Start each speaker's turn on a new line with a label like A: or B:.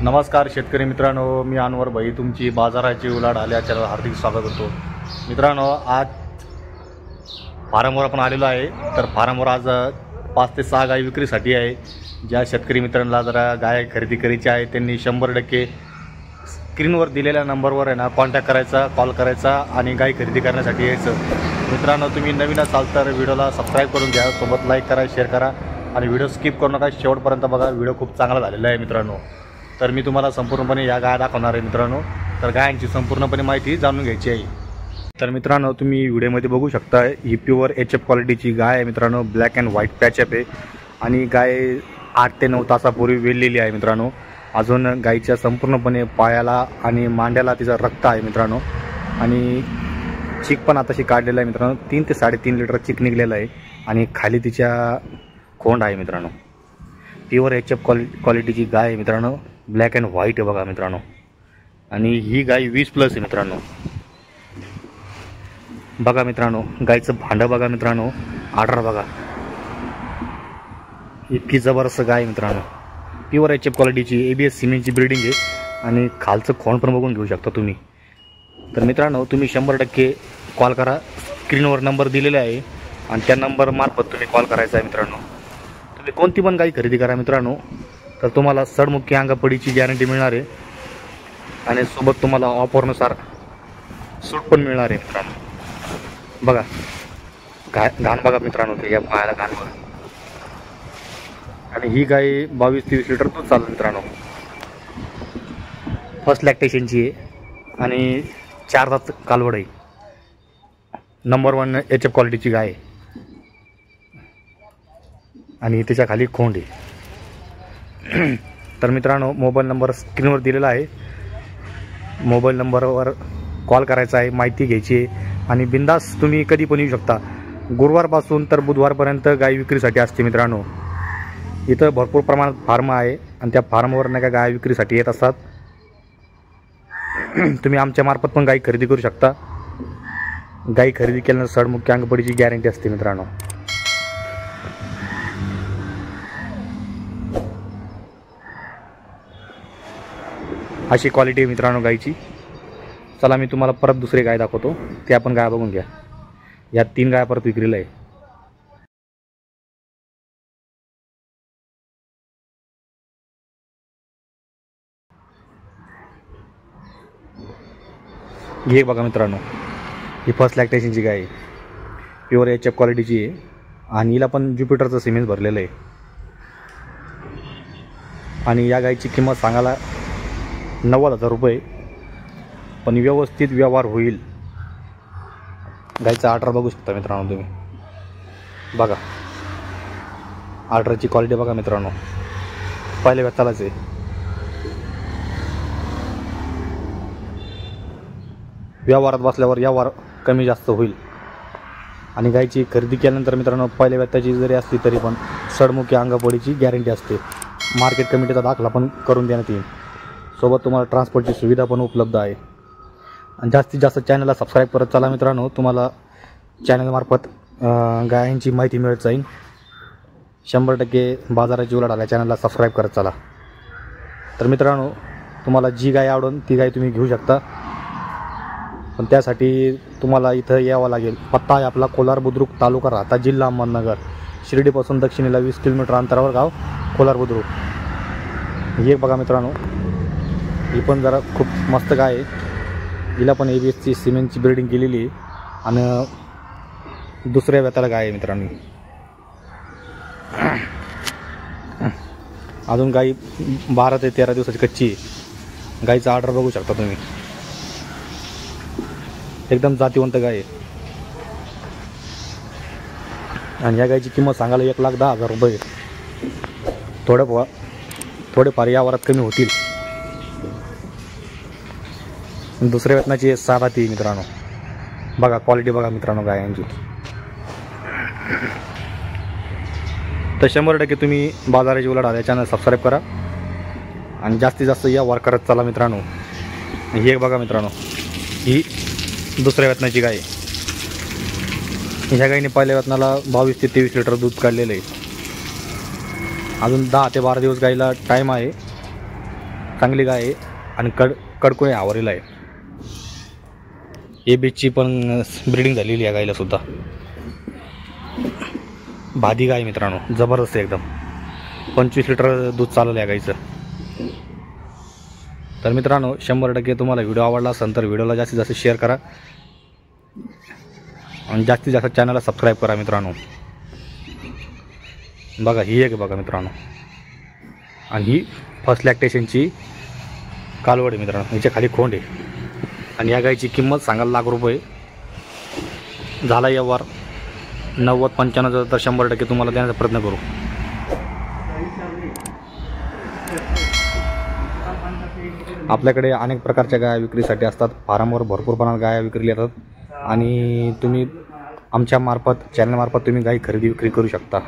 A: नमस्कार शेतकरी मित्रांनो, मी अनवर भाई तुमची बाजाराची उलाढाल या चॅनलवर हार्दिक स्वागत करतो. मित्रांनो, आज फार्मवर आपण आलेलो आहे. तर फार्मवर आज 5 ते 6 गाय विक्रीसाठी आहे. ज्या शेतकरी मित्रांना जरा गाय खरेदी करायची आहे त्यांनी 100% स्क्रीनवर दिलेल्या नंबरवर आहे ना कॉन्टॅक्ट करायचा, कॉल करायचा आणि गाय खरेदी करण्यासाठी यायचं. मित्रांनो, तुम्ही नवीन असाल तर व्हिडिओला सबस्क्राईब करून घ्या, सोबत लाईक करा, शेअर करा आणि व्हिडिओ स्किप करू नका, शेवटपर्यंत बघा. व्हिडिओ खूप चांगला झालेला आहे मित्रांनो. तर मी तुम्हाला संपूर्णपणे या गाय दाखवणार आहे मित्रांनो. तर गायांची संपूर्णपणे माहिती जाणून घ्यायची आहे. तर मित्रांनो, तुम्ही व्हिडिओमध्ये बघू शकता ही प्युअर HF क्वालिटीची गाय आहे मित्रांनो. ब्लॅक अँड व्हाईट पॅचअप आहे आणि गाय 8 ते 9 तासापूर्वी वेललेली आहे मित्रांनो. अजून गायीच्या संपूर्णपणे पायाला आणि मांड्याला तिचं रक्त आहे मित्रांनो. आणि चीक पण आताशी काढलेला आहे मित्रांनो. 3 ते 3.5 लिटर चीक निघलेला आहे आणि खाली तिच्या खोंड आहे मित्रांनो. प्युअर HF क्वालिटीची गाय आहे मित्रांनो. ब्लॅक अँड व्हाईट आहे बघा मित्रांनो. आणि ही गाय 20+ आहे मित्रांनो. बघा मित्रांनो, गायचं भांडं बघा मित्रांनो. आर्डर बघा, इतकी जबरदस्त गाय मित्रांनो. प्युअर HF क्वालिटीची ABS सिमेंटची ब्रीडिंग आहे आणि खालचं खोंड पण बघून घेऊ शकता तुम्ही. तर मित्रांनो, तुम्ही 100% कॉल करा. स्क्रीनवर नंबर दिलेला आहे आणि त्या नंबरमार्फत तुम्ही कॉल करायचा आहे मित्रांनो. तुम्ही कोणती पण गाय खरेदी करा मित्रांनो, तर तुम्हाला सडमुखी अंगपडीची गॅरंटी मिळणार आहे आणि सोबत तुम्हाला ऑफरनुसार सूट पण मिळणार आहे मित्रांनो. बघा घाण बघा मित्रांनो, ते या पायाला घाण बघा. आणि ही गाय 22-23 लिटर दूध चालू मित्रांनो. फर्स्ट लॅक्टेशनची आहे आणि 4 दात कालवड आहे. नंबर 1 HF क्वालिटीची गाय आहे आणि त्याच्या खाली खोंड आहे. तर मित्रांनो, मोबाईल नंबर स्क्रीनवर दिलेला आहे. मोबाईल नंबरवर कॉल करायचा आहे, माहिती घ्यायची आहे आणि बिंदास तुम्ही कधी पण येऊ शकता. गुरुवारपासून तर बुधवारपर्यंत गाय विक्रीसाठी असते मित्रांनो. इथं भरपूर प्रमाणात फार्म आहे आणि त्या फार्मवर नाही का गाय विक्रीसाठी येत असतात. तुम्ही आमच्या मार्फत पण गाय खरेदी करू शकता. गाय खरेदी केल्यानंतर सडमुख्य अंगपडीची गॅरंटी असते मित्रांनो. अशी क्वालिटी मित्रांनो गायची. चला मी तुम्हाला परत दुसरी गाय दाखवतो, ते आपण गाय बघून घ्या. या 3 गाय परत विक्रीला आहे. हे बघा मित्रांनो, ही फर्स्ट लॅक्टेशनची गाय आहे. प्युअर HF क्वालिटीची आहे आणि हिला पण ज्युपिटरचं सिमेंट भरलेलं आहे. आणि या गायची किंमत सांगायला 90,000 रुपये, पण व्यवस्थित व्यवहार होईल. गायचा आर्डर बघू शकता मित्रांनो तुम्ही. बघा आर्डरची क्वालिटी बघा मित्रांनो. पहिल्या व्यतालाच आहे. व्यवहारात बसल्यावर व्यवहार कमी जास्त होईल. आणि गायची खरेदी केल्यानंतर मित्रांनो, पहिल्या व्यताची जरी असली तरी पण सडमुखी अंगपडीची गॅरंटी असते. मार्केट कमिटीचा दाखला पण करून देण्यात येईल. सोबत तुम्हाला ट्रान्सपोर्टची सुविधा पण उपलब्ध आहे. आणि जास्तीत जास्त चॅनलला सबस्क्राईब करत चला मित्रांनो. तुम्हाला चॅनलमार्फत गायांची माहिती मिळत जाईल. 100% बाजाराची उलाढाल या चॅनलला सबस्क्राईब करत चला. तर मित्रांनो, तुम्हाला जी गाय आवडेल ती गाय तुम्ही घेऊ शकता. पण त्यासाठी तुम्हाला इथं यावं लागेल. पत्ता आहे आपला कोलार बुद्रुक, तालुका राहता, जिल्हा अहमदनगर. शिर्डीपासून दक्षिणेला 20 किलोमीटर अंतरावर गाव कोलार बुद्रुक. हे बघा मित्रांनो, ही पण जरा खूप मस्त गाय आहे. हिला पण ABSची सिमेंटची ब्रीडिंग केलेली आहे आणि दुसऱ्या व्यताला गाय आहे मित्रांनो. अजून गाय 12 ते 13 दिवसाची कच्ची आहे. गायचा आर्डर बघू शकता तुम्ही. एकदम जातीवंत गाय आहे. आणि या गायची किंमत सांगायला 1,10,000 रुपये. थोडेफार यावरात कमी होतील. दुसऱ्या वेतनाची 6 दाती मित्रांनो. बघा क्वालिटी बघा मित्रांनो गायांची. तर 100% तुम्ही बाजाराची उलाढाल या चॅनल सबस्क्राईब करा आणि जास्तीत जास्त व्यवहार करत चला मित्रांनो. हे बघा मित्रांनो, ही दुसऱ्या वेतनाची गाय. ह्या गायीने पहिल्या वेतनाला 22 ते 23 लिटर दूध काढलेलं आहे. अजून 10 ते 12 दिवस गाईला टाईम आहे. चांगली गाय आहे आणि कडकोळी आवरीला आहे. ए बीचची पण ब्रीडिंग झालेली आहे गायला सुद्धा. भादी गाय मित्रांनो, जबरदस्त आहे एकदम. 25 लिटर दूध चाललं आहे गायचं. तर मित्रांनो 100% तुम्हाला व्हिडिओ आवडला असेल तर व्हिडिओला जास्तीत जास्त शेअर करा आणि जास्तीत जास्त चॅनलला सबस्क्राईब करा मित्रांनो. बघा ही एक बघा मित्रांनो, आणि ही फर्स्ट लॅक्टेशनची कालवड आहे मित्रांनो. हिच्या खाली खोंड आहे आणि या गायची किंमत सांगायला ₹1,00,000 झाला व्यवहार. 90-95 तर 100% तुम्हाला देण्याचा प्रयत्न करू. आपल्याकडे अनेक प्रकारच्या गाया विक्रीसाठी असतात. फार्मवर भरपूर प्रमाणात गाया विक्रीला येतात आणि तुम्ही आमच्या मार्फत चॅनलमार्फत तुम्ही गाई खरेदी विक्री करू शकता.